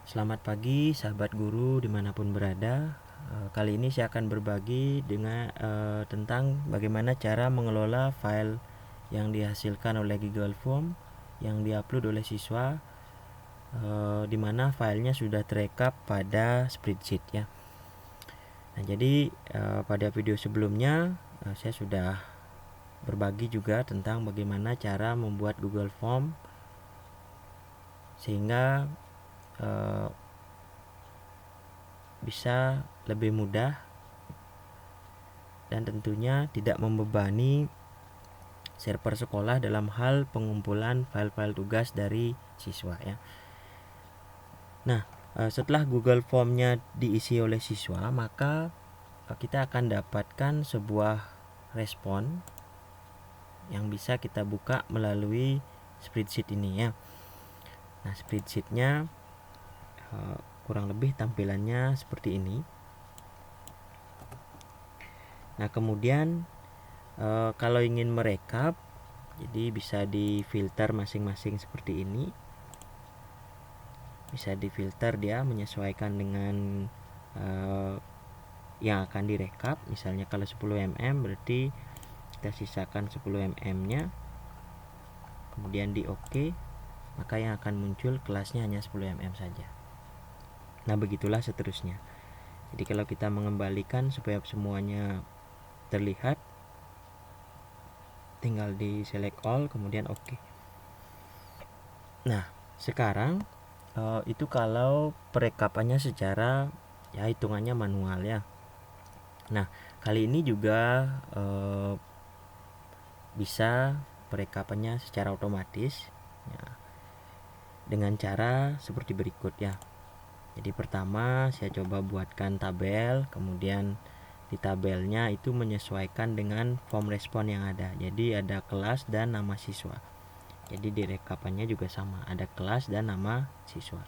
Selamat pagi sahabat guru dimanapun berada. Kali ini saya akan berbagi tentang bagaimana cara mengelola file yang dihasilkan oleh Google Form yang diupload oleh siswa, di mana filenya sudah terekap pada spreadsheet ya. Nah, jadi pada video sebelumnya saya sudah berbagi juga tentang bagaimana cara membuat Google Form sehingga bisa lebih mudah dan tentunya tidak membebani server sekolah dalam hal pengumpulan file-file tugas dari siswa ya. Nah, setelah Google Form-nya diisi oleh siswa, maka kita akan dapatkan sebuah respon yang bisa kita buka melalui spreadsheet ini ya. Nah, spreadsheet-nya kurang lebih tampilannya seperti ini. Nah, kemudian kalau ingin merekap, jadi bisa difilter masing-masing seperti ini. Bisa difilter dia menyesuaikan dengan yang akan direkap. Misalnya kalau 10 mm berarti kita sisakan 10 mm nya, kemudian di OK, maka yang akan muncul kelasnya hanya 10 mm saja. Nah, begitulah seterusnya. Jadi kalau kita mengembalikan supaya semuanya terlihat, tinggal di select all kemudian OK. Nah, sekarang itu kalau perekapannya secara ya hitungannya manual ya. Nah, kali ini juga bisa perekapannya secara otomatis ya, dengan cara seperti berikut ya. Jadi pertama saya coba buatkan tabel, kemudian di tabelnya itu menyesuaikan dengan form respon yang ada. Jadi ada kelas dan nama siswa. Jadi di rekapannya juga sama, ada kelas dan nama siswa.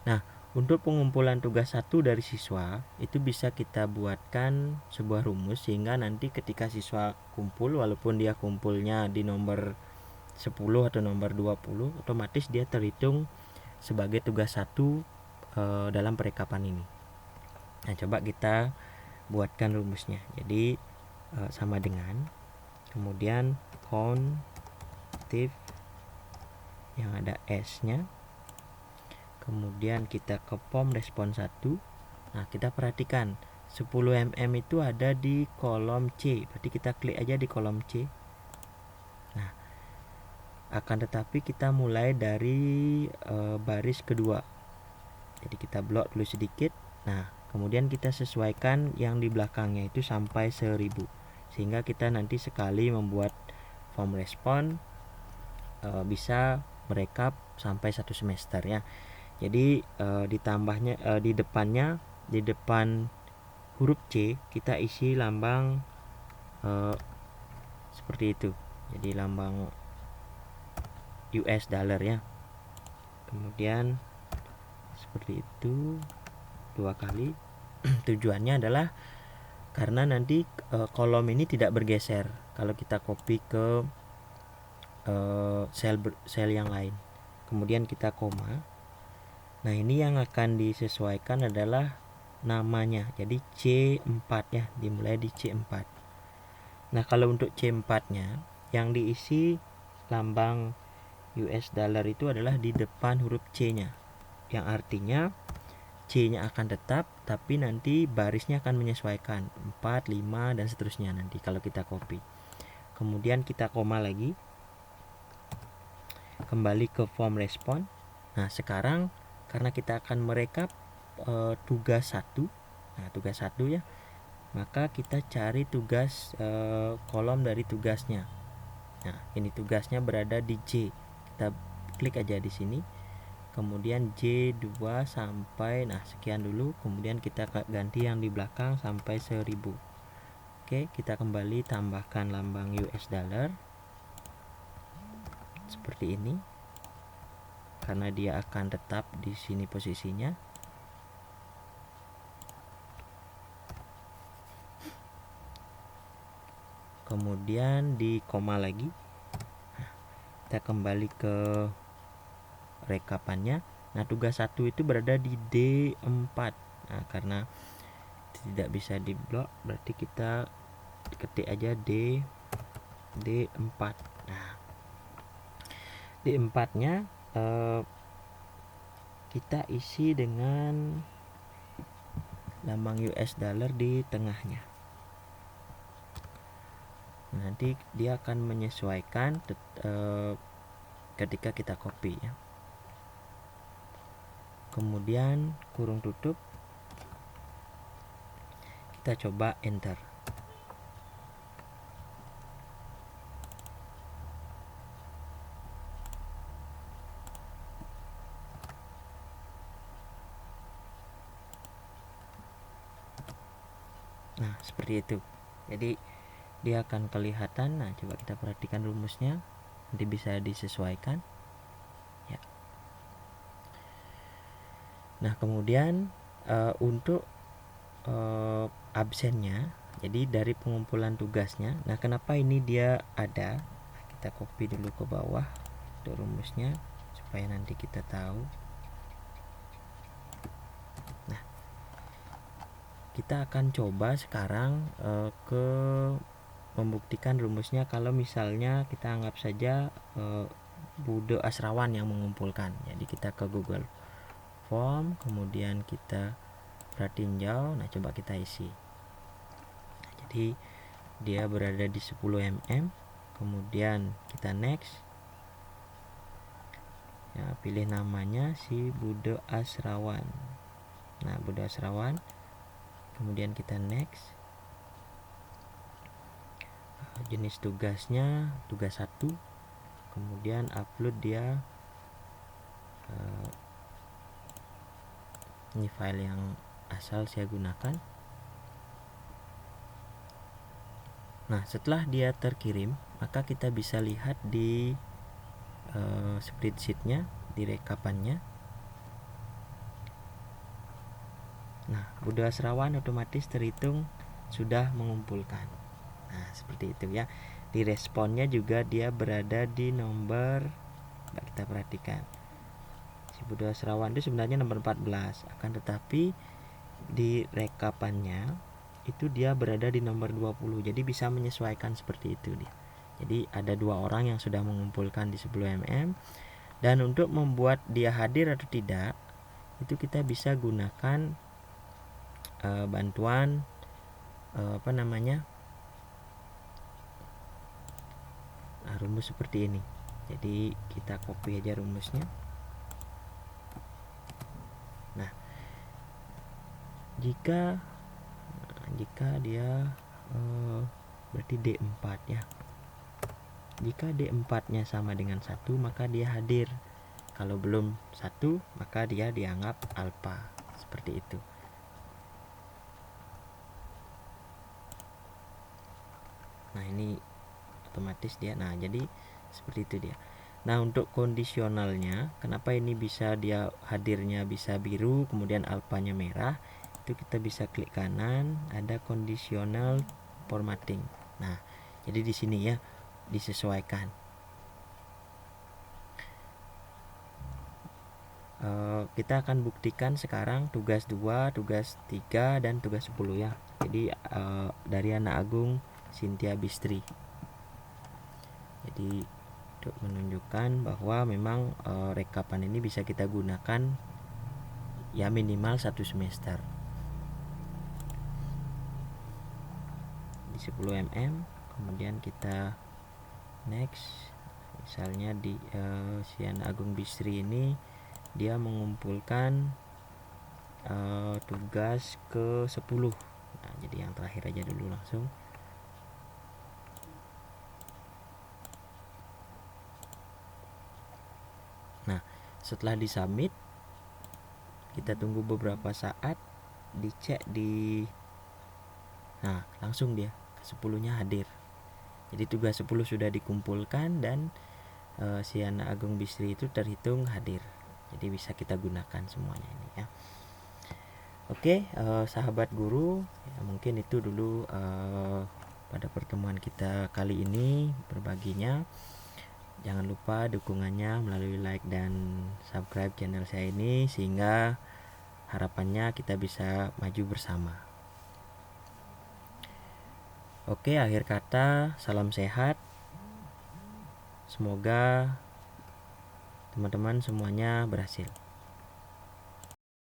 Nah, untuk pengumpulan tugas 1 dari siswa itu bisa kita buatkan sebuah rumus sehingga nanti ketika siswa kumpul, walaupun dia kumpulnya di nomor 10 atau nomor 20, otomatis dia terhitung sebagai tugas 1 dalam perekapan ini. Nah, coba kita buatkan rumusnya. Jadi sama dengan kemudian countif yang ada S-nya, kemudian kita ke form respon 1. Nah, kita perhatikan 10 mm itu ada di kolom C, berarti kita klik aja di kolom C. Nah, akan tetapi kita mulai dari baris kedua, jadi kita blok dulu sedikit. Nah, kemudian kita sesuaikan yang di belakangnya itu sampai 1000, sehingga kita nanti sekali membuat form respon bisa merekap sampai 1 semester ya. Jadi ditambahnya di depannya, di depan huruf C kita isi lambang seperti itu. Jadi lambang US dollar ya. Kemudian seperti itu 2 kali. Tujuannya adalah karena nanti kolom ini tidak bergeser kalau kita copy ke sel yang lain. Kemudian kita koma. Nah, ini yang akan disesuaikan adalah namanya. Jadi C4 ya, dimulai di C4. Nah, kalau untuk C4-nya yang diisi lambang US dollar itu adalah di depan huruf C-nya. Yang artinya C-nya akan tetap, tapi nanti barisnya akan menyesuaikan 4, 5 dan seterusnya nanti kalau kita copy. Kemudian kita koma lagi. Kembali ke form respon. Nah, sekarang karena kita akan merekap tugas 1. Nah, tugas 1 ya. Maka kita cari tugas kolom dari tugasnya. Nah, ini tugasnya berada di J. Kita klik aja di sini. Kemudian J2 sampai sekian dulu, kemudian kita ganti yang di belakang sampai 1000. Oke, kita kembali tambahkan lambang US dollar seperti ini karena dia akan tetap di sini posisinya. Kemudian di koma lagi. Kita kembali ke rekapannya. Nah, tugas 1 itu berada di D4. Nah, karena tidak bisa diblok, berarti kita ketik aja D4. Nah, D4 nya kita isi dengan lambang US dollar di tengahnya. Nanti dia akan menyesuaikan ketika kita copy ya. Kemudian kurung tutup, kita coba enter. Nah, seperti itu. Jadi dia akan kelihatan. Nah, coba kita perhatikan rumusnya, nanti bisa disesuaikan ya. Nah, kemudian untuk absennya, jadi dari pengumpulan tugasnya. Nah, kenapa ini dia ada? Nah, kita copy dulu ke bawah untuk rumusnya supaya nanti kita tahu. Nah, kita akan coba sekarang ke membuktikan rumusnya kalau misalnya kita anggap saja Bude Asrawan yang mengumpulkan. Jadi kita ke Google Form, kemudian kita tinjau. Nah, coba kita isi. Nah, jadi dia berada di 10 mm. Kemudian kita next. Ya, pilih namanya si Bude Asrawan. Nah, Bude Asrawan. Kemudian kita next. Jenis tugasnya tugas 1. Kemudian upload dia ini file yang asal saya gunakan. Nah, setelah dia terkirim, maka kita bisa lihat di spreadsheetnya, di rekapannya. Nah, Bude Asrawan otomatis terhitung sudah mengumpulkan. Nah, seperti itu ya. Di responnya juga dia berada di nomor, kita perhatikan. Si Bude Asrawan itu sebenarnya nomor 14, akan tetapi di rekapannya itu dia berada di nomor 20. Jadi bisa menyesuaikan seperti itu dia. Jadi ada 2 orang yang sudah mengumpulkan di 10 mm, dan untuk membuat dia hadir atau tidak itu kita bisa gunakan bantuan rumus seperti ini. Jadi kita copy aja rumusnya. Nah, jika dia berarti D4 ya. Jika D4-nya sama dengan 1, maka dia hadir. Kalau belum 1, maka dia dianggap alpha. Seperti itu. Nah, ini otomatis dia. Nah, jadi seperti itu dia. Nah, untuk kondisionalnya, kenapa ini bisa dia hadirnya bisa biru kemudian alfanya merah, itu kita bisa klik kanan, ada conditional formatting. Nah, jadi di sini ya disesuaikan. Kita akan buktikan sekarang tugas 2, tugas 3 dan tugas 10 ya. Jadi dari Anak Agung Cynthia Bistri. Jadi untuk menunjukkan bahwa memang rekapan ini bisa kita gunakan ya minimal 1 semester. Di 10 mm, kemudian kita next. Misalnya di si Anak Agung Bistri ini dia mengumpulkan tugas ke 10. Nah, jadi yang terakhir aja dulu langsung. Nah, setelah disubmit, kita tunggu beberapa saat, dicek di, nah langsung dia ke 10-nya hadir. Jadi tugas 10 sudah dikumpulkan dan si Anak Agung Bistri itu terhitung hadir. Jadi bisa kita gunakan semuanya ini ya. Oke, sahabat guru, ya, mungkin itu dulu pada pertemuan kita kali ini berbaginya. Jangan lupa dukungannya melalui like dan subscribe channel saya ini, sehingga harapannya kita bisa maju bersama. Oke, akhir kata, salam sehat. Semoga teman-teman semuanya berhasil.